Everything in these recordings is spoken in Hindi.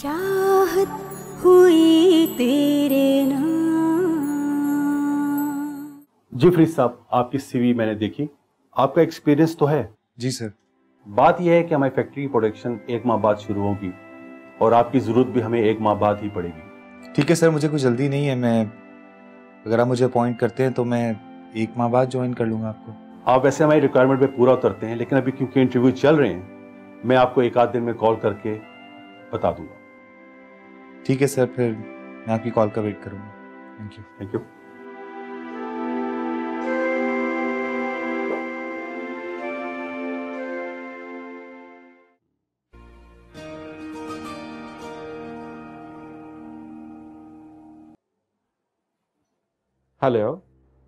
चाहत हुई तेरे नाम। जी फरीद साहब, आपकी सीवी मैंने देखी, आपका एक्सपीरियंस तो है। जी सर। बात यह है कि हमारी फैक्ट्री की प्रोडक्शन 1 माह बाद शुरू होगी और आपकी जरूरत भी हमें 1 माह बाद ही पड़ेगी। ठीक है सर, मुझे कोई जल्दी नहीं है। अगर आप मुझे अपॉइंट करते हैं तो मैं 1 माह बाद ज्वाइन कर लूंगा आपको। आप वैसे हमारी रिक्वायरमेंट पे पूरा उतरते हैं, लेकिन अभी क्योंकि इंटरव्यू चल रहे हैं, मैं आपको 1 आध दिन में कॉल करके बता दूंगा। ठीक है सर, फिर मैं आपकी कॉल का वेट करूंगा। Thank you. Thank you. Hello.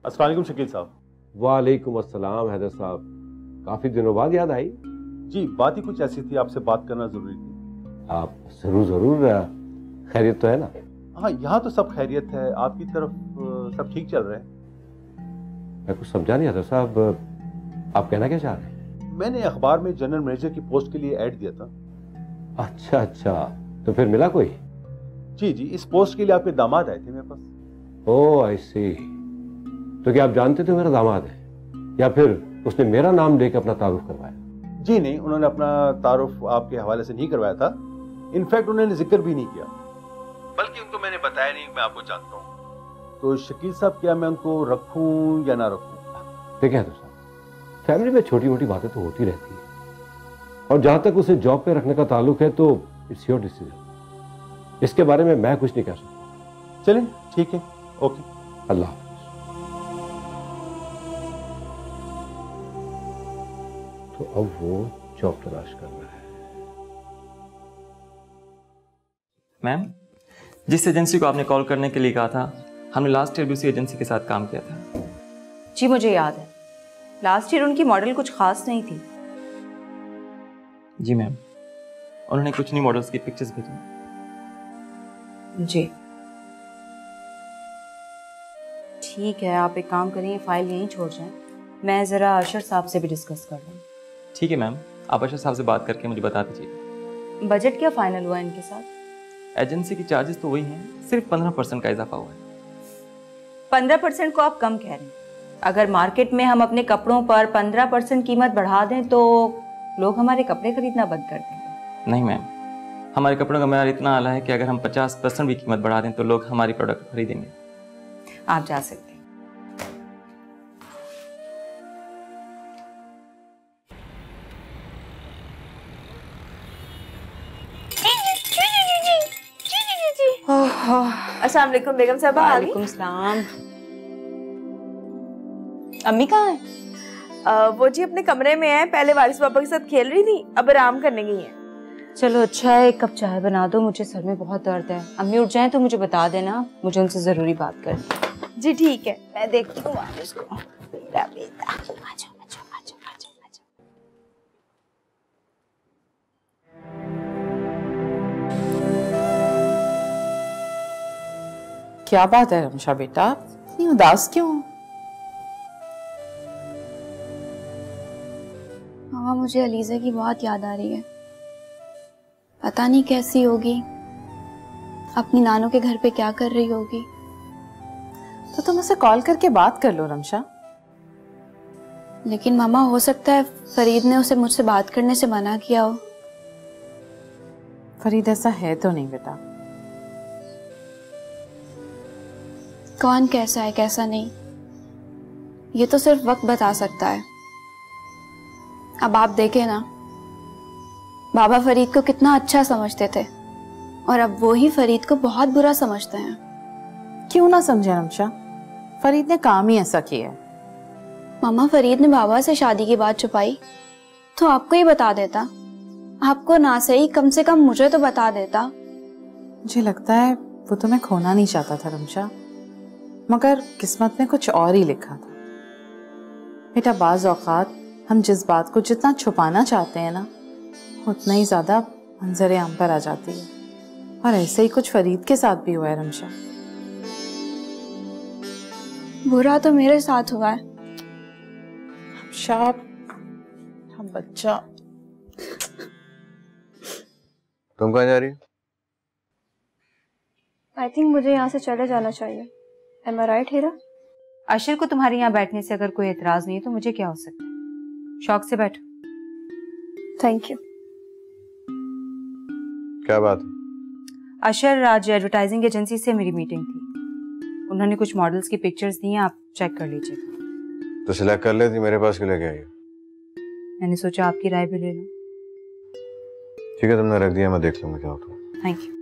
अस्सलाम वालेकुम शकील साहब। वालेकुम अस्सलाम हैदर साहब, काफी दिनों बाद याद आई। जी, बात ही कुछ ऐसी थी, आपसे बात करना जरूरी थी। आप जरूर जरूर, खैरियत तो है ना? हाँ, यहाँ तो सब खैरियत है। आपकी तरफ सब ठीक चल रहा है? मैं कुछ समझा नहीं हैदर साहब, आप कहना क्या चाह रहे हैं? मैंने अखबार में जनरल मैनेजर की पोस्ट के लिए ऐड दिया था। अच्छा अच्छा, तो फिर मिला कोई? जी जी, इस पोस्ट के लिए आपके दामाद आए थे मेरे पास। ओह आई सी। तो क्या आप जानते थे मेरा दामाद है, या फिर उसने मेरा नाम लेकर अपना तारुफ करवाया? जी नहीं, उन्होंने अपना तारुफ आपके हवाले से नहीं करवाया था। इनफैक्ट उन्होंने जिक्र भी नहीं किया, बल्कि उनको मैंने बताया नहीं मैं आपको जानता हूँ। तो शकील साहब, क्या मैं उनको रखूं या ना रखूं? देखिए हैदर साहब, फैमिली में छोटी मोटी बातें तो होती रहती है, और जहां तक उसे जॉब पे रखने का ताल्लुक है तो इट्स योर डिसीजन। इसके बारे में मैं कुछ नहीं कह सकता। चलें, ठीक है, ओके, अल्लाह हाफ़िज़। तो अब वो जॉब तलाश कर रहा है। मैम, जिस एजेंसी को आपने कॉल करने के लिए कहा था, हमने लास्ट ईयर भी उसी एजेंसी के साथ काम किया था। जी मुझे याद है, लास्ट ईयर उनकी मॉडल कुछ खास नहीं थी। जी मैम, उन्होंने कुछ न्यू मॉडल्स की पिक्चर्स भेजी। जी ठीक है, आप एक काम करिए, फाइल यहीं छोड़ जाएं, मैं ज़रा अशर साहब से भी डिस्कस कर लूँ। ठीक है मैम, आप अशर साहब से बात करके मुझे बता दीजिए। बजट क्या फाइनल हुआ इनके साथ? एजेंसी की चार्जेस तो वही हैं, सिर्फ 15% का इजाफा हुआ है। 15% को आप कम कह रहे हैं। अगर मार्केट में हम अपने कपड़ों पर 15% कीमत बढ़ा दें तो लोग हमारे कपड़े खरीदना बंद कर देंगे। नहीं मैम, हमारे कपड़ों का मेयार इतना आला है कि अगर हम 50% भी कीमत बढ़ा दें तो लोग हमारी प्रोडक्ट खरीदेंगे। आप जा सकते हैं। अस्सलाम वालेकुम बेगम साहब। वालेकुम सलाम। अम्मी कहाँ है? वो जी अपने कमरे में है, पहले वारिस पापा के साथ खेल रही थी, अब आराम करने गई है। चलो अच्छा है, एक कप चाय बना दो, मुझे सर में बहुत दर्द है। अम्मी उठ जाएं तो मुझे बता देना, मुझे उनसे जरूरी बात करनी। जी ठीक है, मैं देखती हूँ वारिस को। मेरा बेटा, आजा आजा आजा आजा आजा। क्या बात है रमशा बेटा, इतनी उदास क्यों? मामा, मुझे अलीज़ा की बहुत याद आ रही है। पता नहीं कैसी होगी, अपनी नानों के घर पे क्या कर रही होगी। तो तुम उसे कॉल करके बात कर लो रमशा। लेकिन मामा, हो सकता है फरीद ने उसे मुझसे बात करने से मना किया हो। फरीद ऐसा है तो नहीं बेटा। कौन कैसा है कैसा नहीं, ये तो सिर्फ वक्त बता सकता है। अब आप देखें ना, बाबा फरीद को कितना अच्छा समझते थे और अब वो ही फरीद को बहुत बुरा समझते हैं। क्यों ना समझे रमशा, फरीद ने काम ही ऐसा किया है। मामा, फरीद ने बाबा से शादी की बात छुपाई तो आपको ही बता देता। आपको ना सही, कम से कम मुझे तो बता देता। मुझे लगता है वो तुम्हें खोना नहीं चाहता था रमशा, मगर किस्मत में कुछ और ही लिखा था। बेटा, बाज औकात हम जिस बात को जितना छुपाना चाहते हैं ना, उतना ही ज्यादा मंजरे आम पर आ जाती है। और ऐसे ही कुछ फरीद के साथ भी हुआ है रमशा। बुरा तो मेरे साथ हुआ है। शाप बच्चा। तुम कहाँ जा रही हो? आई थिंक मुझे यहाँ से चले जाना चाहिए। एम आई राइट हीरा? अशर को तुम्हारे यहाँ बैठने से अगर कोई एतराज नहीं है तो मुझे क्या हो सकता है। शौक से बैठो। Thank you. क्या बात है? अशर, आज एडवर्टाइजिंग एजेंसी से मेरी मीटिंग थी। उन्होंने कुछ मॉडल्स की पिक्चर्स दी हैं, आप चेक कर लीजिएगा। तो सिलेक्ट कर लेती, मेरे पास क्यों लेके आई? मैंने सोचा आपकी राय भी ले लूं। ठीक है, तुमने रख दिया, मैं देख लूंगा क्या होता है। Thank you.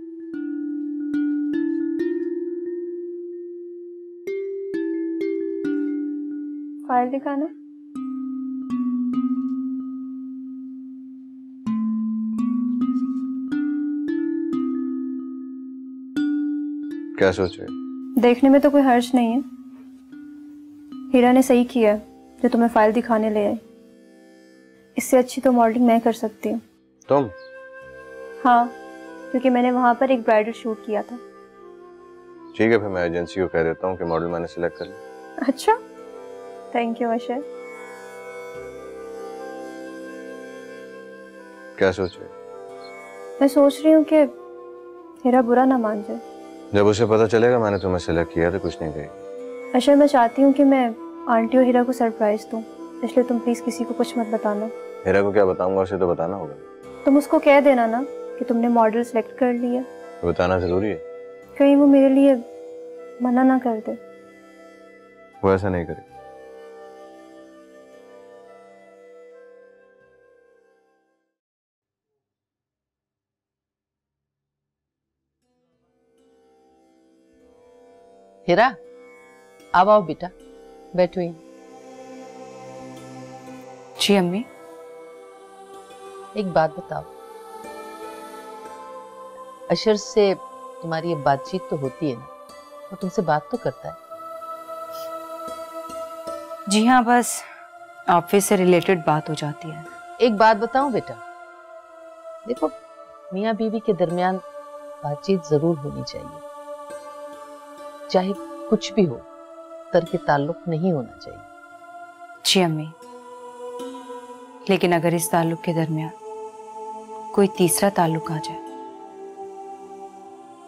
फाइल दिखाना। क्या सोच रहे? देखने में तो कोई हर्ज नहीं है। हीरा ने सही किया जो तुम्हें फाइल दिखाने ले आई। इससे अच्छी तो मॉडलिंग मैं कर सकती हूँ। तुम? हाँ, क्योंकि मैंने वहां पर एक ब्राइडल शूट किया था। ठीक है, फिर मैं एजेंसी को कह देता हूँ कि मॉडल मैंने सिलेक्ट कर लिया। अच्छा, थैंक यू अशर। क्या सोच रहे? मैं सोच रही हूँ कि हीरा बुरा ना मान जाए। जब उसे पता चलेगा मैंने तुम्हें सिलेक्ट किया तो कुछ नहीं कहेगी। अशर, मैं चाहती हूँ कि मैं आंटी और हीरा को सरप्राइज दूँ, इसलिए तुम प्लीज किसी को कुछ मत बताना। हीरा को क्या बताऊंगा, उसे तो बताना होगा। तुम उसको कह देना ना कि तुमने मॉडल सेलेक्ट कर लिया। तो बताना जरूरी है? कहीं वो मेरे लिए मना ना कर दे। वो ऐसा नहीं करे। हीरा, अब आओ बेटा, बैठो ही। जी अम्मी। एक बात बताओ, अशर से तुम्हारी ये बातचीत तो होती है ना? वो तुमसे बात तो करता है? जी हाँ, बस ऑफिस से रिलेटेड बात हो जाती है। एक बात बताऊं बेटा, देखो मियाँ बीवी के दरमियान बातचीत जरूर होनी चाहिए, चाहे कुछ भी हो, तर्क ताल्लुक नहीं होना चाहिए। जी अम्मी, लेकिन अगर इस ताल्लुक के दरमियान कोई तीसरा ताल्लुक आ जाए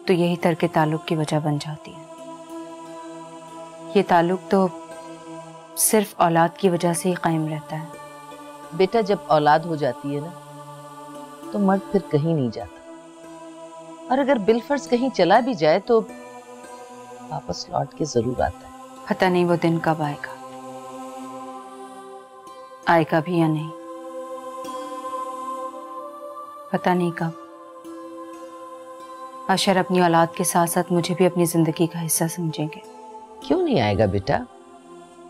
तो यही तर्क ताल्लुक की वजह बन जाती है। ये ताल्लुक तो सिर्फ औलाद की वजह से ही कायम रहता है। बेटा, जब औलाद हो जाती है ना तो मर्द फिर कहीं नहीं जाता, और अगर बिलफर्ज कहीं चला भी जाए तो वापस लौट के जरूर आता है। पता नहीं वो दिन कब आएगा, आएगा भी या नहीं, पता नहीं कब। अशर अपनी औलाद के साथ साथ मुझे भी अपनी जिंदगी का हिस्सा समझेंगे। क्यों नहीं आएगा बेटा?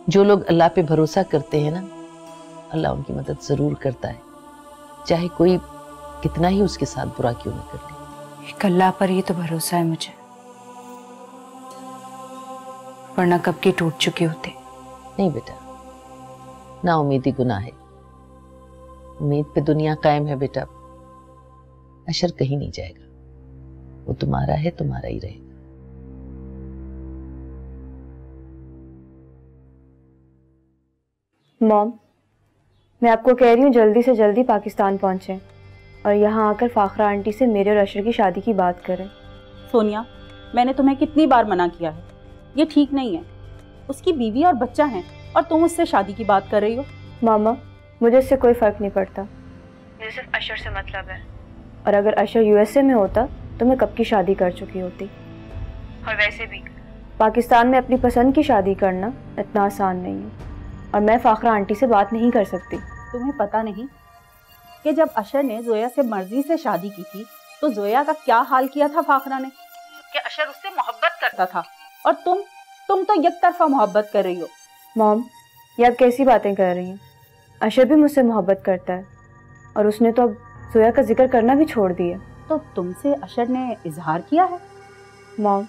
जो लोग अल्लाह पे भरोसा करते हैं ना, अल्लाह उनकी मदद जरूर करता है, चाहे कोई कितना ही उसके साथ बुरा क्यों न कर ले। एक अल्लाह पर ही तो भरोसा है मुझे, वरना कब के टूट चुके होते। नहीं बेटा, ना उम्मीदी गुनाह है, उम्मीद पे दुनिया कायम है बेटा। अशर कहीं नहीं जाएगा, वो तुम्हारा है, तुम्हारा ही रहेगा। मॉम, मैं आपको कह रही हूँ जल्दी से जल्दी पाकिस्तान पहुँचें और यहाँ आकर फाखरा आंटी से मेरे और अशर की शादी की बात करें। सोनिया, मैंने तुम्हें कितनी बार मना किया है, ये ठीक नहीं है। उसकी बीवी और बच्चा है और तुम उससे शादी की बात कर रही हो। मामा, मुझे इससे कोई फर्क नहीं पड़ता, मुझे सिर्फ अशर से मतलब है। और अगर अशर यूएसए में होता तो मैं कब की शादी कर चुकी होती। और वैसे भी पाकिस्तान में अपनी पसंद की शादी करना इतना आसान नहीं है, और मैं फाखरा आंटी से बात नहीं कर सकती। तुम्हें पता नहीं कि जब अशर ने जोया से मर्जी से शादी की थी तो जोया का क्या हाल किया था फाखरा ने, कि अशर उससे मोहब्बत करता था और तुम तो एक तरफा मोहब्बत कर रही हो। मॉम, ये आप कैसी बातें कर रही हैं? अशर भी मुझसे मोहब्बत करता है और उसने तो अब जोया का जिक्र करना भी छोड़ दिया। तो तुमसे अशर ने इजहार किया है? मॉम,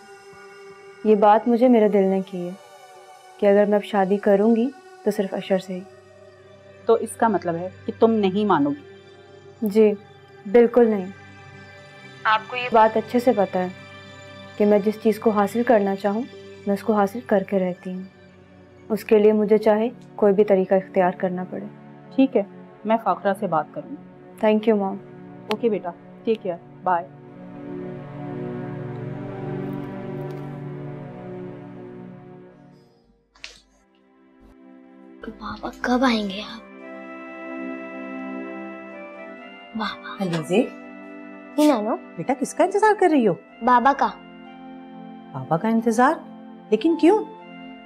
ये बात मुझे मेरे दिल ने की है कि अगर मैं अब शादी करूंगी तो सिर्फ अशर से ही। तो इसका मतलब है कि तुम नहीं मानोगी? जी बिल्कुल नहीं। आपको ये बात अच्छे से पता है कि मैं जिस चीज़ को हासिल करना चाहूँ मैं उसको हासिल करके रहती हूँ, उसके लिए मुझे चाहे कोई भी तरीका इख्तियार करना पड़े। ठीक है, मैं फाखरा से बात करूँगी। Thank you mom. ओके बेटा, टेक केयर, बाय। पापा कब आएंगे आप? बाबा। अलीज़े, जी नानो। बेटा किसका इंतजार कर रही हो? बाबा का। पापा का इंतजार? लेकिन क्यों?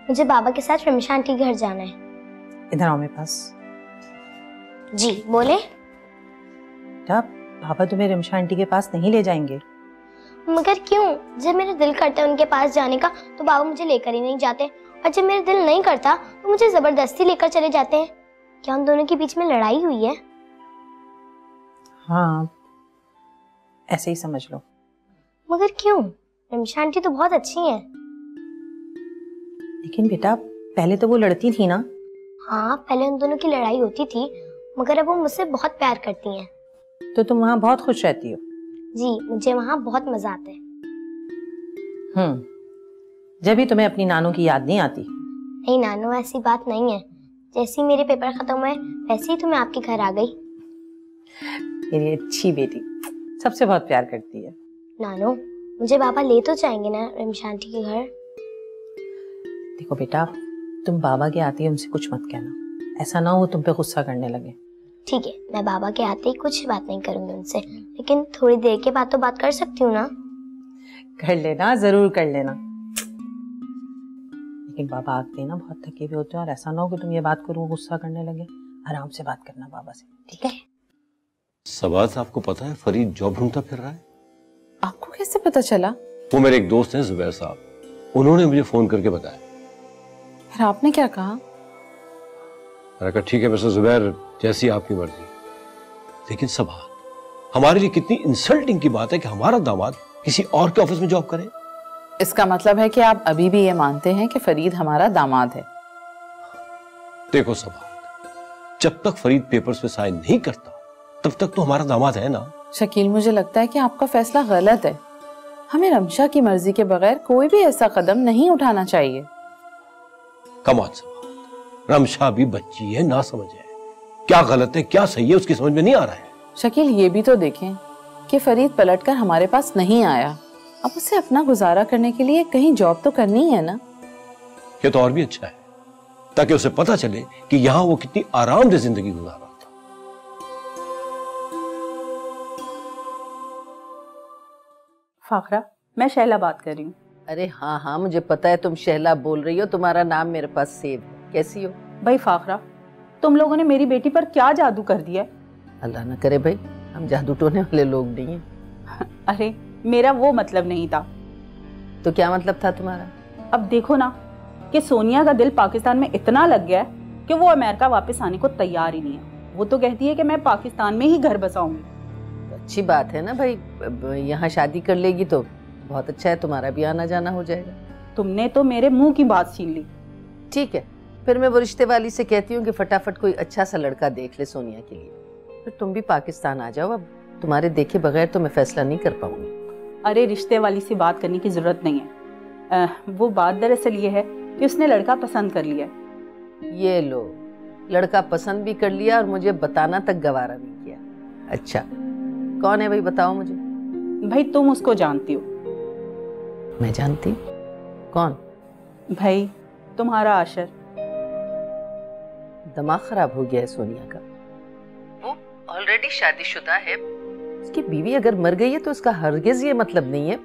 मुझे बाबा के साथ रमेशा आंटी के घर जाना है। इधर आओ मेरे पास। जी बोले। बेटा पापा तुम्हें रमेशा आंटी के पास नहीं ले जाएंगे। मगर क्यों? जब मेरा दिल करता है उनके पास जाने का तो बाबा मुझे लेकर ही नहीं जाते, और जब मेरा दिल नहीं करता तो मुझे जबरदस्ती लेकर चले जाते हैं। क्या उन दोनों के बीच में लड़ाई हुई है? हाँ, ऐसे ही समझ लो। मगर क्यों? रमेशा आंटी तो बहुत अच्छी हैं। लेकिन बेटा पहले तो वो लड़ती थी ना। हाँ, पहले उन दोनों की लड़ाई होती थी, मगर अब वो मुझसे बहुत प्यार करती हैं। तो तुम वहाँ बहुत खुश रहती हो? जी, मुझे वहाँ बहुत मजा आता है। जब भी तुम्हें अपनी नानू की याद नहीं आती? नहीं नानू, ऐसी बात नहीं है। जैसे ही मेरे पेपर खत्म हुए वैसे ही तो मैं आपके घर आ गई। मेरी अच्छी बेटी सबसे बहुत प्यार करती है। नानू, मुझे बाबा ले तो जाएंगे ना रमेशा आंटी के घर? देखो बेटा, तुम बाबा के आते ही उनसे कुछ मत कहना, ऐसा ना हो तुम पे गुस्सा करने लगे। ठीक है, मैं बाबा के आते ही कुछ बात नहीं करूंगी उनसे, लेकिन थोड़ी देर के बाद तो बात कर सकती हूँ ना? कर लेना, जरूर कर लेना। लेकिन बाबा आते ना बहुत थके हुए होते हैं, और ऐसा ना हो कि तुम ये बात करो गुस्सा करने लगे। आराम से बात करना बाबा से, ठीक है? सबाज, आपको पता है फरीद जॉब ढूंढता फिर रहा है? आपको कैसे पता चला? वो मेरे एक दोस्त हैं जुबैर साहब, उन्होंने मुझे फोन करके बताया। फिर आपने क्या कहा? मैंने कहा ठीक है मिस्टर जुबैर, जैसी आपकी मर्जी। लेकिन सबाज, हमारे लिए कितनी इंसल्टिंग की बात है कि हमारा दामाद किसी और के ऑफिस में जॉब करे। इसका मतलब है कि आप अभी भी ये मानते हैं कि फरीद हमारा दामाद है? देखो सबाज, जब तक फरीद पेपर्स पे साइन नहीं करता तब तक तो हमारा दामाद है ना। शकील, मुझे लगता है कि आपका फैसला गलत है। हमें रमशा की मर्जी के बगैर कोई भी ऐसा कदम नहीं उठाना चाहिए। कम ऑन सबाज, रमशा भी बच्ची है, ना समझ है। क्या गलत है क्या सही है उसकी समझ में नहीं आ रहा है। शकील, ये भी तो देखें कि फरीद पलटकर हमारे पास नहीं आया। अब उसे अपना गुजारा करने के लिए कहीं जॉब तो करनी है ना। ये तो और भी अच्छा है, ताकि उसे पता चले कि यहाँ वो कितनी आरामदेह जिंदगी गुजार रहा था। फाखरा, मैं शैला बात कर रही हूँ। अरे हाँ हाँ, मुझे पता है तुम शैला बोल रही हो, तुम्हारा नाम मेरे पास सेव है। कैसी हो? भाई फाखरा, तुम लोगों ने मेरी बेटी पर क्या जादू कर दिया? अल्लाह ना करे भाई, हम जादू टोने वाले लोग नहीं हैं। अरे मेरा वो मतलब नहीं था। तो क्या मतलब था तुम्हारा? अब देखो ना कि सोनिया का दिल पाकिस्तान में इतना लग गया है कि वो अमेरिका वापस आने को तैयार ही नहीं है। वो तो कहती है कि मैं पाकिस्तान में ही घर बसाऊंगी। तो अच्छी बात है ना भाई, यहाँ शादी कर लेगी तो बहुत अच्छा है, तुम्हारा भी आना जाना हो जाएगा। तुमने तो मेरे मुंह की बात छीन ली। ठीक है, फिर मैं वो रिश्ते वाली से कहती हूँ कि फटाफट कोई अच्छा सा लड़का देख ले सोनिया के लिए, फिर तुम भी पाकिस्तान आ जाओ। अब तुम्हारे देखे बगैर तो मैं फैसला नहीं कर पाऊंगी। अरे रिश्ते वाली से बात करने की जरूरत नहीं है। वो बात दरअसल ये है कि उसने लड़का पसंद कर लिया। ये लो, लड़का पसंद भी कर लिया और मुझे बताना तक गवारा नहीं किया। अच्छा, कौन है भाई, बताओ मुझे। भाई तुम उसको जानती हो। मैं जानती हूँ? कौन? भाई तुम्हारा आशर। दिमाग खराब हो गया है सोनिया का। वो ऑलरेडी शादीशुदा है। उसकी बीवी अगर मर गई है तो उसका हरगिज ये मतलब नहीं है।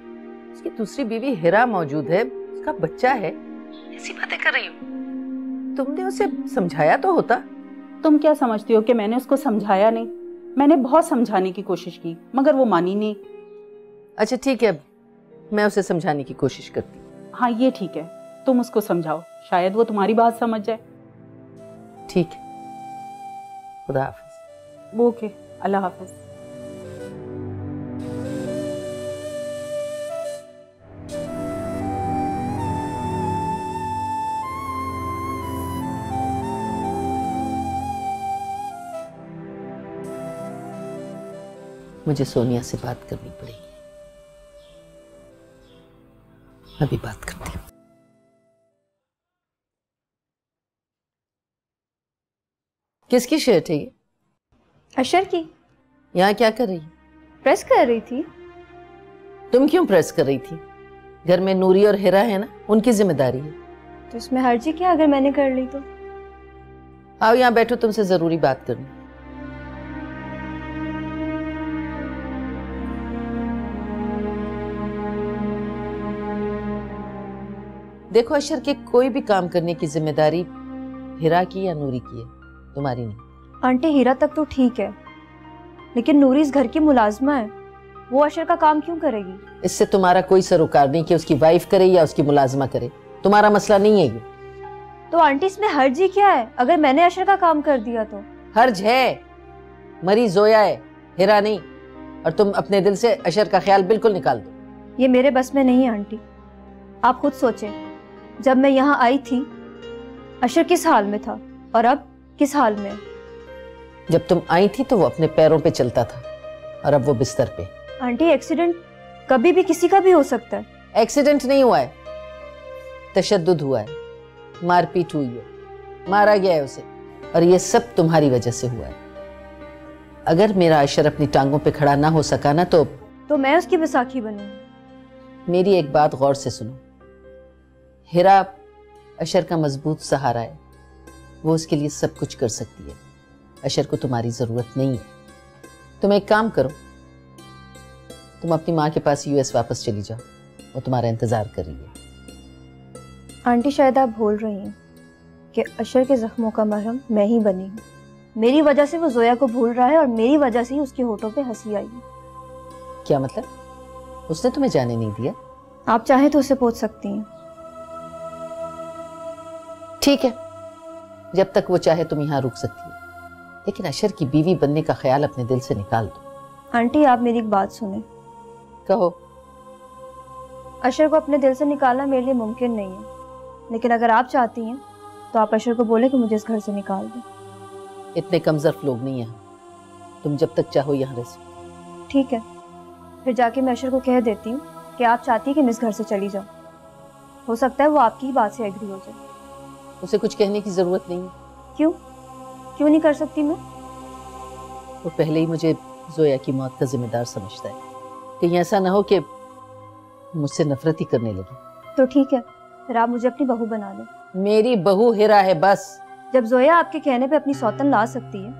उसकी दूसरी बीवी हिरा मौजूद है, उसका बच्चा है। ऐसी बातें कर रही हो? तुमने उसे समझाया तो होता। तुम क्या समझती हो कि मैंने उसको समझाया नहीं? मैंने बहुत समझाने की कोशिश की मगर वो मानी नहीं। अच्छा ठीक है, मैं उसे समझाने की कोशिश करती हूँ। हाँ ये ठीक है, तुम उसको समझाओ, शायद वो तुम्हारी बात समझ जाए। ठीक है, खुदा हाफिज। ओके, अल्लाह हाफिज। मुझे सोनिया से बात करनी पड़ेगी। अभी बात करती हूँ। किसकी शर्ट है ये? अशर की। यहाँ क्या कर रही? प्रेस कर रही थी। तुम क्यों प्रेस कर रही थी? घर में नूरी और हिरा है ना, उनकी जिम्मेदारी है। तो इसमें हर्जी क्या अगर मैंने कर ली तो? आओ यहाँ बैठो, तुमसे जरूरी बात करनी। देखो अशर के कोई भी काम करने की जिम्मेदारी हिरा की या नूरी की है, तुम्हारी नहीं। आंटी हीरा तक तो ठीक है, लेकिन नूरी इस घर की मुलाजमा है, वो अशर का काम क्यों करेगी? इससे तुम्हारा कोई सरोकार नहीं कि उसकी वाइफ करे या उसकी मुलाजमा करे, तुम्हारा मसला नहीं है ये। तो आंटी इसमें हर्ज ही क्या है? अगर मैंने अशर का काम कर दिया तो? हर्ज है, मरी जोया है, हिरा नहीं। और तुम अपने दिल से अशर का ख्याल बिल्कुल निकाल दो। ये मेरे बस में नहीं है आंटी। आप खुद सोचें, जब मैं यहाँ आई थी अशर किस हाल में था और अब किस हाल में है? जब तुम आई थी तो वो अपने पैरों पे चलता था और अब वो बिस्तर पे। आंटी एक्सीडेंट कभी भी किसी का भी हो सकता है। एक्सीडेंट नहीं हुआ है, तशद्दुद हुआ है, मारपीट हुई है, मारा गया है उसे, और ये सब तुम्हारी वजह से हुआ है। अगर मेरा अशर अपनी टांगों पे खड़ा ना हो सका ना तो मैं उसकी बैसाखी बनूंगी। मेरी एक बात गौर से सुनो, हिरा अशर का मजबूत सहारा है, वो उसके लिए सब कुछ कर सकती है। अशर को तुम्हारी जरूरत नहीं है। तुम एक काम करो, तुम अपनी माँ के पास यूएस वापस चली जाओ, वो तुम्हारा इंतजार कर रही है। आंटी शायद आप भूल रही हैं कि अशर के जख्मों का मरहम मैं ही बनी हूँ। मेरी वजह से वो जोया को भूल रहा है और मेरी वजह से ही उसके होठों पे हंसी आई है। क्या मतलब? उसने तुम्हें जाने नहीं दिया? आप चाहें तो उसे पूछ सकती हैं। ठीक है, जब तक वो चाहे तुम यहाँ रुक सकती हो, लेकिन अशर की बीवी बनने का ख्याल अपने दिल से निकाल दो। आंटी आप मेरी एक बात सुने। कहो। अशर को अपने दिल से निकालना मेरे लिए मुमकिन नहीं है, लेकिन अगर आप चाहती हैं तो आप अशर को बोले कि मुझे इस घर से निकाल दें। इतने कमजोर लोग नहीं हैं, तुम जब तक चाहो यहाँ रह सको। ठीक है, फिर जाके मैं अशर को कह देती हूँ कि आप चाहती हैं कि मैं इस घर से चली जाऊँ। हो सकता है वो आपकी ही बात से एग्री हो जाए। उसे कुछ कहने की जरूरत नहीं है। क्यों नहीं कर सकती मैं? वो पहले ही मुझे जोया की मौत का जिम्मेदार समझता है, कहीं ऐसा ना हो कि मुझसे नफरत ही करने लगे। तो ठीक है, फिर आप मुझे अपनी बहू बना लें। मेरी बहू हिरा है बस। जब जोया आपके कहने पे अपनी सौतन ला सकती है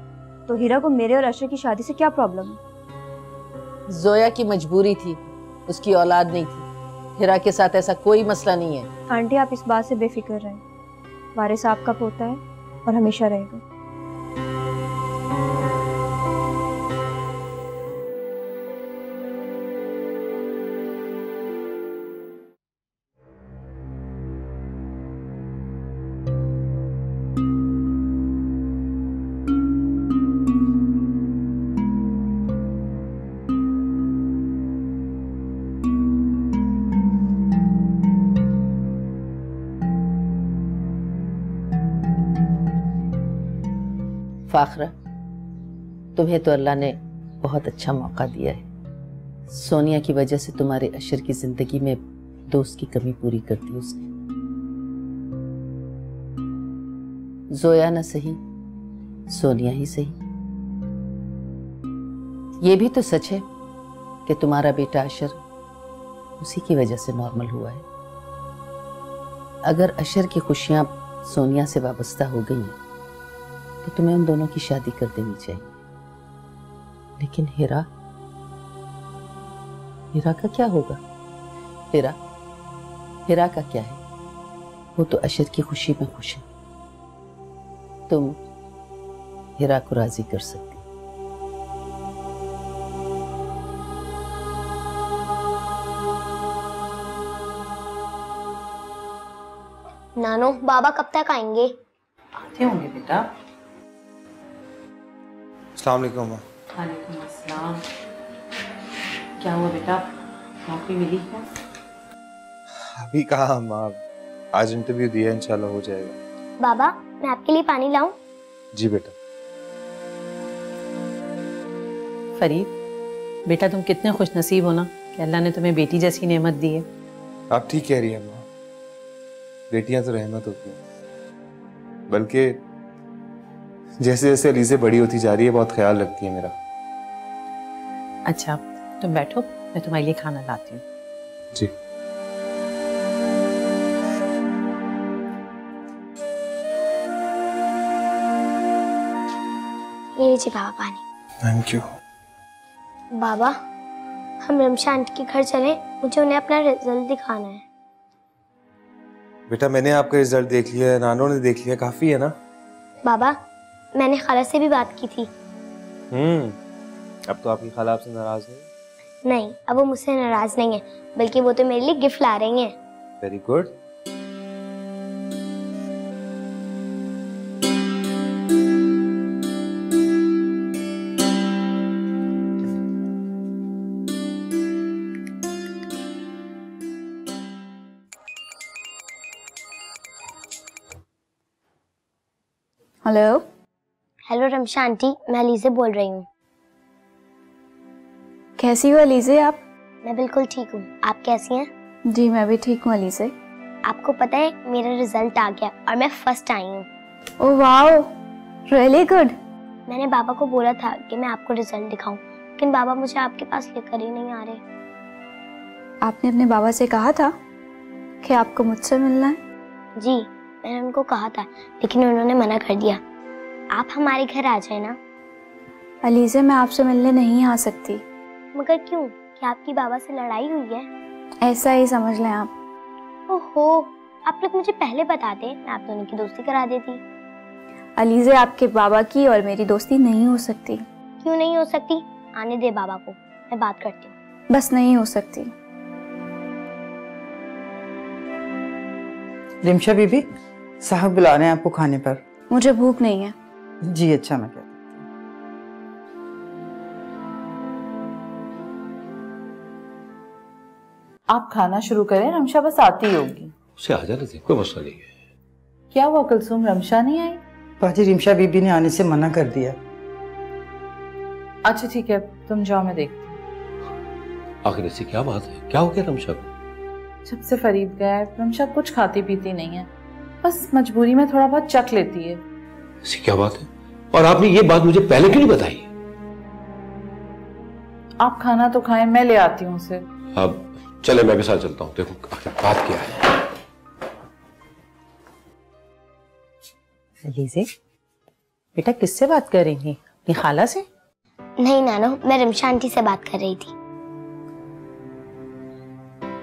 तो हिरा को मेरे और अशर की शादी से क्या प्रॉब्लम है? जोया की मजबूरी थी, उसकी औलाद नहीं थी। हिरा के साथ ऐसा कोई मसला नहीं है। आंटी आप इस बात से बेफिक्र रहें, वारिस आपका पोता है और हमेशा रहेगा। फाखरा, तुम्हें तो अल्लाह ने बहुत अच्छा मौका दिया है। सोनिया की वजह से तुम्हारे अशर की जिंदगी में दोस्त की कमी पूरी कर दी उसने। जोया ना सही, सोनिया ही सही। ये भी तो सच है कि तुम्हारा बेटा अशर उसी की वजह से नॉर्मल हुआ है। अगर अशर की खुशियां सोनिया से वाबस्ता हो गई हैं तो तुम्हें उन दोनों की शादी कर देनी चाहिए। लेकिन हिरा का क्या होगा? हिरा का क्या है? वो तो अशर की खुशी में खुश है। तुम हिरा को राजी कर सकती। नानो, बाबा कब तक आएंगे? आते होंगे बेटा। अस्सलाम वालेकुम। वालेकुम अस्सलाम। क्या हुआ बेटा, नौकरी मिली है? अभी कहाँ माँ, आज इंटरव्यू दिया, इंशाल्लाह हो जाएगा। बाबा मैं आपके लिए पानी लाऊं? जी बेटा। फरीद बेटा, तुम कितने खुशनसीब हो ना कि अल्लाह ने तुम्हें बेटी जैसी नेमत दी है। आप ठीक कह रही हैं माँ, बेटियां तो रहमत होती हैं, बल्कि जैसे जैसे अलीज़े बड़ी होती जा रही है बहुत ख्याल रखती है मेरा। अच्छा तुम बैठो, मैं तुम्हारे लिए खाना लाती हूँ। जी। लीजिए बाबा पानी। Thank you. बाबा, हम रमशा आंटी के घर चले, मुझे उन्हें अपना रिजल्ट दिखाना है। बेटा मैंने आपका रिजल्ट देख लिया है, नानो ने देख लिया, काफी है ना। बाबा, मैंने खाला से भी बात की थी। अब तो आपकी खाला आपसे नाराज है? नहीं, अब वो मुझसे नाराज नहीं है, बल्कि वो तो मेरे लिए गिफ्ट ला रही हैं। Very good. Hello. Hello Ramsha aunty, मैं अलीज़े बोल रही हूँ। कैसी हो अलीज़े आप? मैं बिल्कुल ठीक हूँ, आप कैसी हैं? जी मैं भी ठीक हूँ अलीज़े। आपको पता है मेरा रिजल्ट आ गया और मैं फर्स्ट आई हूँ। Oh wow, really good. मैंने बाबा को बोला था कि मैं आपको रिजल्ट दिखाऊं, लेकिन बाबा मुझे आपके पास लेकर ही नहीं आ रहे। आपने अपने बाबा से कहा था कि आपको मुझसे मिलना है? जी, मैंने उनको कहा था, लेकिन उन्होंने मना कर दिया। आप हमारे घर आ जाए ना। अलीज़े मैं आपसे मिलने नहीं आ सकती। मगर क्यों? क्या आपकी बाबा से लड़ाई हुई है? ऐसा ही समझ लें आप। ओहो, आप लोग मुझे पहले बताते, मैं आप दोनों की दोस्ती करा देती। अलीज़े आपके बाबा की और मेरी दोस्ती नहीं हो सकती। क्यों नहीं हो सकती? आने दे बाबा को, मैं बात करती हूँ। बस नहीं हो सकती। रिमशा बीबी, साहब बुला रहे हैं आपको खाने पर। मुझे भूख नहीं है। जी अच्छा, मैं कहती हूँ। आप खाना शुरू करें, रमशा बस आती होगी। उसे आ जाने दे, कोई मसला नहीं है। क्या हुआ कुलसुम, रमशा नहीं आई? पाजी, रिमशा बीबी ने आने से मना कर दिया। अच्छा ठीक है, तुम जाओ, मैं देखती हूँ। आखिर ऐसी क्या बात है, क्या हो गया रमशा को? जब से फरीद गया है, रमशा कुछ खाती पीती नहीं है, बस मजबूरी में थोड़ा बहुत चख लेती है। ऐसी क्या बात है? और आपने ये बात मुझे पहले क्यों नहीं बताई? आप खाना तो खाएं, मैं ले आती हूँ उसे। अब चले, मैं भी साथ चलता हूँ, देखो आखिर बात क्या है। अलीज़े, बेटा किससे बात कर रही थी? अपनी खाला से? नहीं नानो, मैं रमशा आंटी से बात कर रही थी।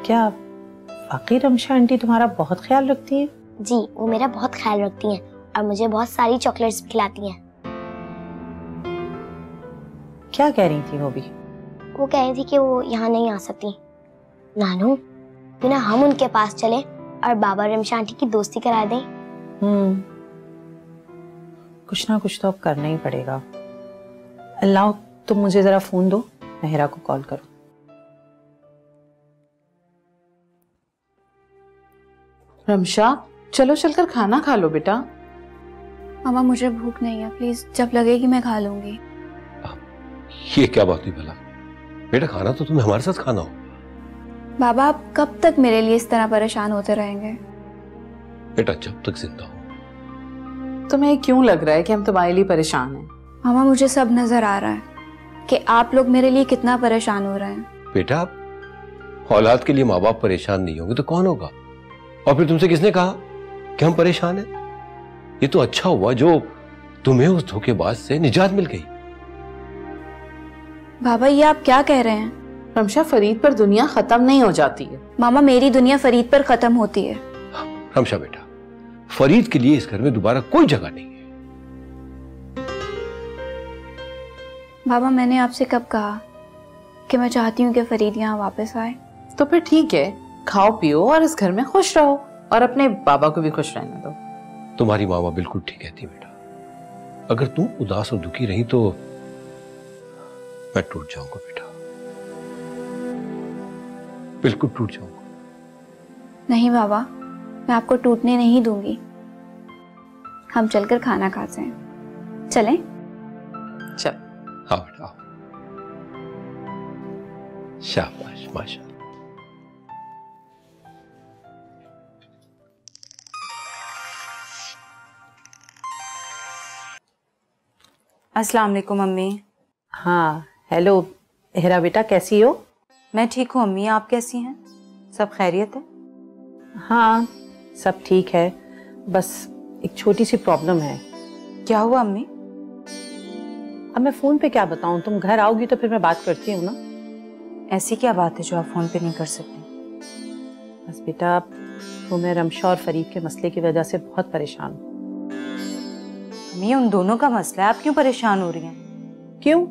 क्या वाकई रमशा आंटी तुम्हारा बहुत ख्याल रखती है? जी, वो मेरा बहुत ख्याल रखती हैं और मुझे बहुत सारी चॉकलेट्स भी खिलाती हैं। क्या कह रही थी वो भी? वो कह रही थी कि वो यहाँ नहीं आ सकती। नानू, क्यों ना हम उनके पास चले और बाबा रमशा आंटी की दोस्ती करा दें? कुछ ना कुछ तो अब करना ही पड़ेगा। अल्लाह, तुम मुझे जरा फोन दो, मैं हिरा को कॉल करूं। रमशा, चलो चलकर खाना खा लो बेटा। मामा मुझे भूख नहीं है, प्लीज जब लगेगी मैं खा लूंगी। ये क्या बात हुई भला? बेटा खाना तो तुम्हें हमारे साथ खाना हो। बाबा आप कब तक मेरे लिए इस तरह परेशान होते रहेंगे? बेटा जब तक जिंदा हो। तुम्हें क्यों लग रहा है कि हम तुम्हारे लिए परेशान हैं? मामा मुझे सब नजर आ रहा है कि आप लोग मेरे लिए कितना परेशान हो रहे हैं। बेटा औलाद के लिए माँ बाप परेशान नहीं होंगे तो कौन होगा? और फिर तुमसे किसने कहा कि हम परेशान हैं? ये तो अच्छा हुआ जो तुम्हें उस धोखेबाज से निजात मिल गई। बाबा ये आप क्या कह रहे हैं? रमशा, फरीद पर दुनिया खत्म नहीं हो जाती है। मामा मेरी दुनिया फरीद पर खत्म होती है। रमशा बेटा, फरीद के लिए इस घर में दोबारा कोई जगह नहीं है। बाबा मैंने आपसे कब कहा कि मैं चाहती हूँ कि फरीद यहाँ वापस आए? तो फिर ठीक है, खाओ पियो और इस घर में खुश रहो और अपने बाबा को भी खुश रहने दो। तुम्हारी मामा बिल्कुल ठीक कहती बेटा। अगर तुम उदास और दुखी रही तो मैं टूट जाऊंगा बेटा, बिल्कुल टूट जाऊंगा। नहीं बाबा, मैं आपको टूटने नहीं दूंगी। हम चलकर खाना खाते हैं, चलें? चल। हाँ बेटा, शाबाश माशाल्लाह। अस्सलाम वालेकुम मम्मी। हाँ हेलो हिरा बेटा, कैसी हो? मैं ठीक हूँ अम्मी, आप कैसी हैं? सब खैरियत है? हाँ सब ठीक है, बस एक छोटी सी प्रॉब्लम है। क्या हुआ अम्मी? अब मैं फोन पे क्या बताऊं, तुम घर आओगी तो फिर मैं बात करती हूँ ना। ऐसी क्या बात है जो आप फोन पे नहीं कर सकते? बस बेटा, तो मैं रमशा और फरीद के मसले की वजह से बहुत परेशान हूँ। अम्मी, उन दोनों का मसला है, आप क्यों परेशान हो रही हैं? क्यों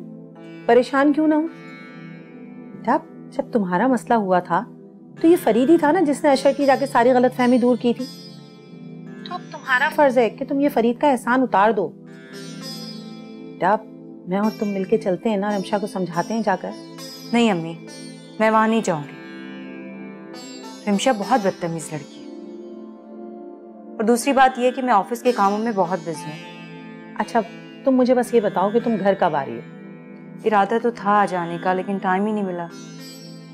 परेशान क्यों ना हूँ बेटा? जब तुम्हारा मसला हुआ था तो ये फरीद ही था ना जिसने अशर की जाके सारी गलतफहमी दूर की थी। तो अब तुम्हारा फर्ज है कि तुम ये फरीद का एहसान उतार दो। बेटा, मैं और तुम मिलके चलते हैं ना, रमशा को समझाते हैं जाकर। नहीं अम्मी, मैं वहां नहीं जाऊंगी। रिमशा बहुत बदतमीज लड़की है, और दूसरी बात यह है कि मैं ऑफिस के कामों में बहुत बिजी हूँ। अच्छा, तुम मुझे बस ये बताओ कि तुम घर कब आ रही हो? इरादा तो था आ जाने का, लेकिन टाइम ही नहीं मिला।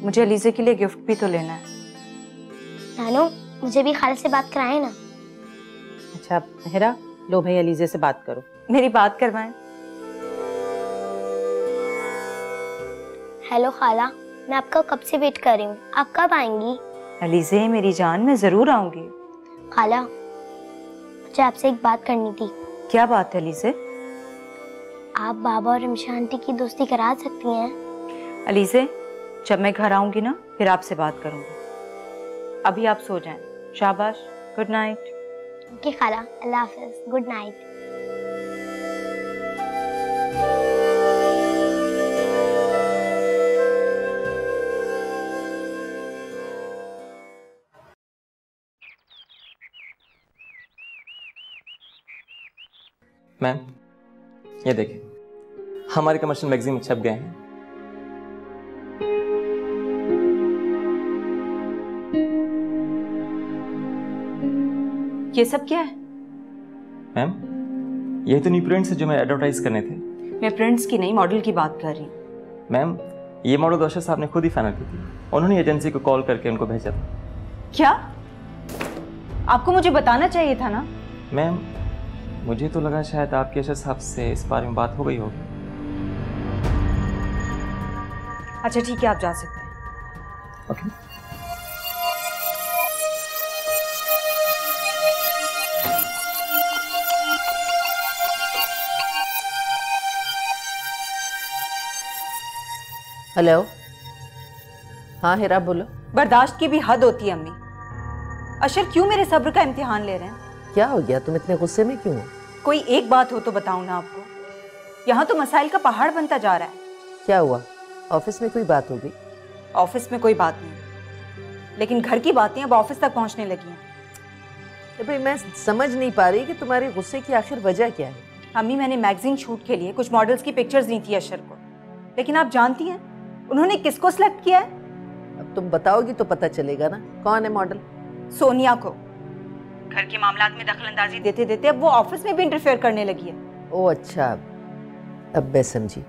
मुझे अलीज़े के लिए गिफ्ट भी तो लेना है। नानू, मुझे भी खाला से बात कराए ना। अच्छा मेहरा, लो भाई अलीज़े से बात करो। मेरी बात करवाएं। हेलो खाला, मैं आपका कब से वेट कर रही हूँ, आप कब आएंगी? अलीज़े मेरी जान, मैं जरूर आऊंगी। खाला, मुझे आपसे एक बात करनी थी। क्या बात है अलीज़े? आप बाबा और रिमशा आंटी की दोस्ती करा सकती हैं? अलीज़े, जब मैं घर आऊंगी ना फिर आपसे बात करूंगी। अभी आप सो जाएं। शाबाश, गुड नाइट। ओके खाला, अल्लाह हाफिज, गुड नाइट। मैम, ये देखिए, हमारे कमर्शियल मैगजीन में छप गए हैं। ये सब क्या है? मैम, ये तो न्यू प्रिंट्स है जो मैं एडवर्टाइज करने थे। मैं प्रिंट्स की नहीं, मॉडल की बात कर रही हूँ। मैम, ये मॉडल अशर साहब ने खुद ही फाइनल की थी। उन्होंने एजेंसी को कॉल करके उनको भेजा था। क्या? आपको मुझे बताना चाहिए था ना। मैम, मुझे तो लगा शायद आपके अशर साहब से इस बारे में बात हो गई होगी। अच्छा ठीक है, आप जा सकते हैं। ओके। हेलो, हाँ हिरा बोलो। बर्दाश्त की भी हद होती है अम्मी। अशर क्यों मेरे सब्र का इम्तिहान ले रहे हैं? क्या हो गया, तुम इतने गुस्से में क्यों हो? कोई एक बात हो तो बताऊं ना आपको। यहाँ तो मसाइल का पहाड़ बनता जा रहा है। क्या हुआ, ऑफिस में कोई बात हो गई? ऑफिस में कोई बात नहीं, लेकिन घर की बातें अब ऑफिस तक पहुँचने लगी हैं। भाई मैं समझ नहीं पा रही कि तुम्हारे गुस्से की आखिर वजह क्या है। अम्मी, मैंने मैगजीन शूट के लिए कुछ मॉडल्स की पिक्चर्स दी थी अशर को, लेकिन आप जानती हैं उन्होंने किसको सिलेक्ट किया है? अब तुम बताओगी तो पता चलेगा ना, कौन है मॉडल? सोनिया को। घर के मामलात में दखलंदाजी देते देते अब वो ऑफिस में भी इंटरफेयर करने लगी है। ओह अच्छा, अब मैं समझी।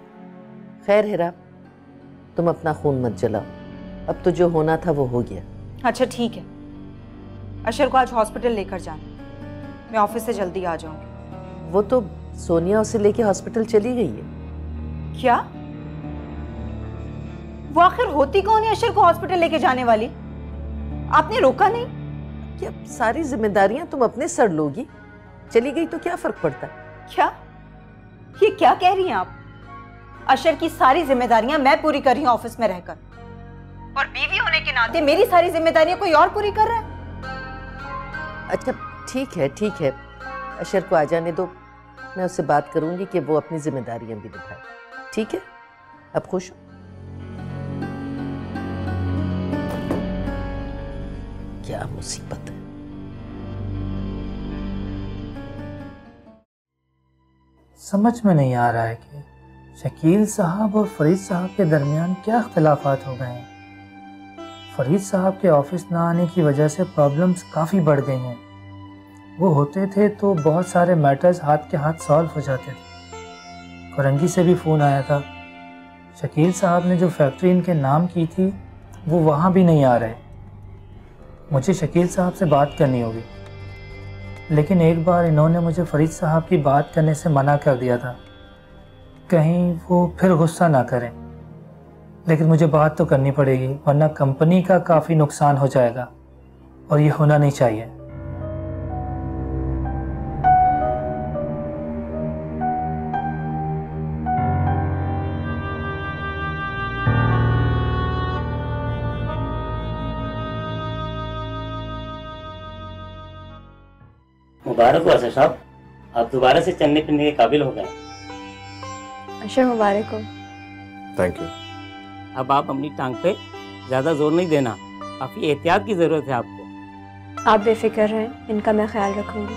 खैर हिरा, तुम अपना खून मत जलाओ, अब तो जो होना था वो हो गया। अच्छा ठीक है, अशर को आज हॉस्पिटल लेकर जाना, मैं ऑफिस से जल्दी आ जाऊंगी। वो तो सोनिया उसे लेके हॉस्पिटल चली गई है। क्या? वो आखिर होती कौन है अशर को हॉस्पिटल लेके जाने वाली? आपने रोका नहीं? क्या सारी जिम्मेदारियां तुम अपने सर लोगी? चली गई तो क्या फर्क पड़ता है? क्या? ये क्या कह रही हैं आप? अशर की सारी जिम्मेदारियां मैं पूरी कर रही हूं ऑफिस में रहकर, और बीवी होने के नाते मेरी सारी जिम्मेदारियां कोई और पूरी कर रहा है। अच्छा ठीक है, अशर को आ जाने दो, मैं उससे बात करूंगी कि वो अपनी जिम्मेदारियां भी निभाए। ठीक है, अब खुश हो? क्या मुसीबत है। समझ में नहीं आ रहा है कि शकील साहब और फरीद साहब के दरमियान क्या इख्तलाफात हो गए हैं। फरीद साहब के ऑफिस ना आने की वजह से प्रॉब्लम्स काफ़ी बढ़ गई हैं। वो होते थे तो बहुत सारे मैटर्स हाथ के हाथ सॉल्व हो जाते थे। कोरंगी से भी फ़ोन आया था। शकील साहब ने जो फैक्ट्री इनके नाम की थी वो वहाँ भी नहीं आ रहे। मुझे शकील साहब से बात करनी होगी, लेकिन एक बार इन्होंने मुझे फरीद साहब की बात करने से मना कर दिया था, कहीं वो फिर गुस्सा ना करें। लेकिन मुझे बात तो करनी पड़ेगी, वरना कंपनी का काफ़ी नुकसान हो जाएगा और ये होना नहीं चाहिए। मुबारक हो असर साहब, आप दोबारा से चलने फिरने के काबिल हो गए। अशर मुबारक हो। Thank you. अब आप अपनी टांग पे ज्यादा जोर नहीं देना, काफी एहतियात की जरूरत है आपको। आप बेफिक्र रहें, इनका मैं ख्याल रखूंगी।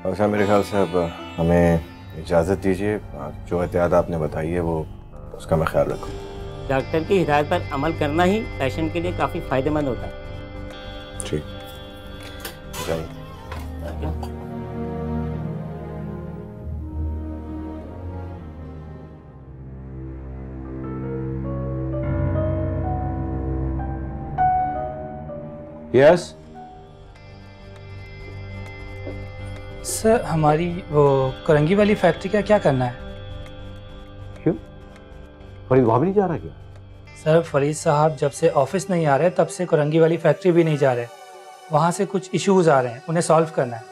अच्छा, मेरे ख्याल से अब हमें इजाज़त दीजिए। जो एहतियात आपने बताई है वो उसका मैं ख्याल रखूँ। डॉक्टर की हिदायत पर अमल करना ही पेशेंट के लिए काफी फायदेमंद होता है। ठीक, जाइए। यस सर, हमारी वो करंगी वाली फैक्ट्री का क्या करना है? क्यों, फरीद वहां भी नहीं जा रहा क्या? सर, फरीद साहब जब से ऑफिस नहीं आ रहे तब से करंगी वाली फैक्ट्री भी नहीं जा रहे। वहाँ से कुछ इश्यूज आ रहे हैं, उन्हें सॉल्व करना है।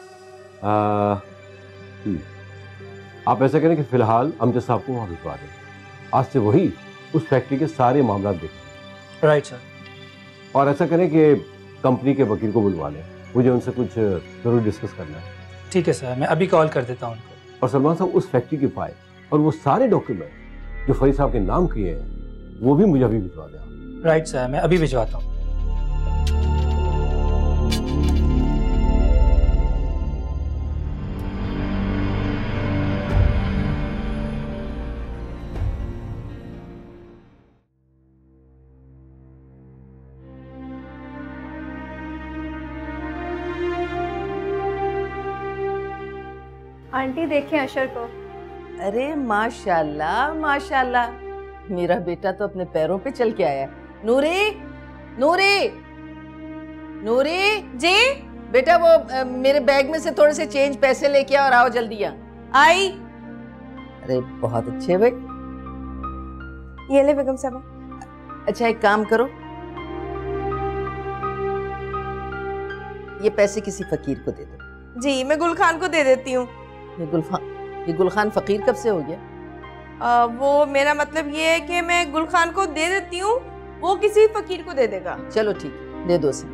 आप ऐसा करें कि फिलहाल अमजद साहब को वहाँ भिजवा दें। आज से वही उस फैक्ट्री के सारे मामला देखें। Right sir. और ऐसा करें कि कंपनी के वकील को बुलवा लें, मुझे उनसे कुछ जरूर डिस्कस करना है। ठीक है सर, मैं अभी कॉल कर देता हूँ उनको। और सलमान साहब, उस फैक्ट्री की फाइल और वो सारे डॉक्यूमेंट जो फरीद साहब के नाम किए हैं वो भी मुझे अभी भिजवा दें। राइट सर, मैं अभी भिजवाता हूँ। आंटी देखें अशर को। अरे माशाल्लाह माशाल्लाह, मेरा बेटा तो अपने पैरों पे चल के आया है। नूरी, नूरी, नूरी जी बेटा, वो मेरे बैग में से थोड़े से चेंज पैसे लेके आओ और आओ जल्दी यहाँ। आई। अरे बहुत अच्छे भाई। ये ले बेगम साहब। अच्छा, एक काम करो, ये पैसे किसी फकीर को दे दो। जी, मैं गुलखान को दे देती हूँ। ये गुलखान फकीर कब से हो गया? वो मेरा मतलब ये है कि मैं गुलखान को दे देती हूँ, वो किसी फकीर को दे देगा। चलो ठीक है, दे दो से।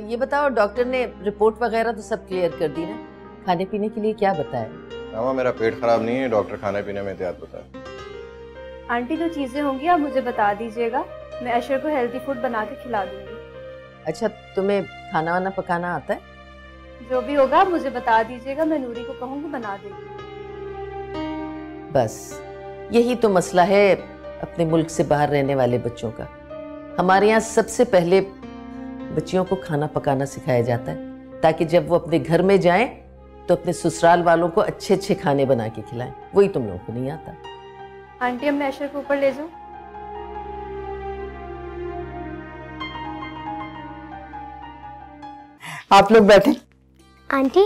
ये बताओ, डॉक्टर ने रिपोर्ट वगैरह तो सब क्लियर कर दी ना? खाने पीने के लिए क्या बताया? मामा, मेरा पेट खराब नहीं है, डॉक्टर खाने पीने में एहतियात बताया। आंटी जो चीजें होंगी आप मुझे बता दीजिएगा, मैं अशर को हेल्दी फूड बना के खिला दूंगी। अच्छा, तुम्हें खाना वाना पकाना आता है? जो भी होगा आप मुझे बता दीजिएगा, मैं नूरी को कहूँगी बना देगी। बस यही तो मसला है अपने मुल्क से बाहर रहने वाले बच्चों का। हमारे यहाँ सबसे पहले बच्चियों को खाना पकाना सिखाया जाता है, ताकि जब वो अपने घर में जाएं तो अपने ससुराल वालों को अच्छे अच्छे खाने बना के खिलाएं। वही तुम लोगों को नहीं आता। आंटी, अब मैं अशर को ऊपर ले जाऊं? आप लोग बैठे। आंटी,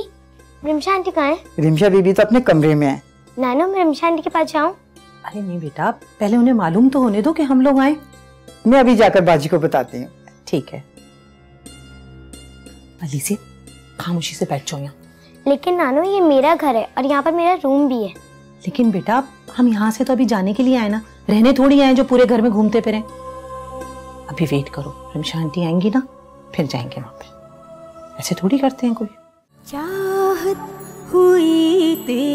रिमशा आंटी कहाँ है? रिमशा बीबी तो अपने कमरे में है। नानो, मैं रिमशा आंटी के पास जाऊं? अरे नहीं बेटा, पहले उन्हें मालूम तो होने दो कि हम लोग आए। मैं अभी जाकर बाजी को बताती हूँ। ठीक है। अली से खामोशी से बैठ जाओ यहाँ। लेकिन नानो, ये मेरा घर है और यहाँ पर मेरा रूम भी है। लेकिन बेटा, हम यहाँ से तो अभी जाने के लिए आए ना, रहने थोड़ी आए जो पूरे घर में घूमते फिरें। अभी वेट करो, रिमशा आंटी आएंगी ना, फिर जाएंगे वहां पे। ऐसे थोड़ी करते हैं कोई। चाहत हुई तेरे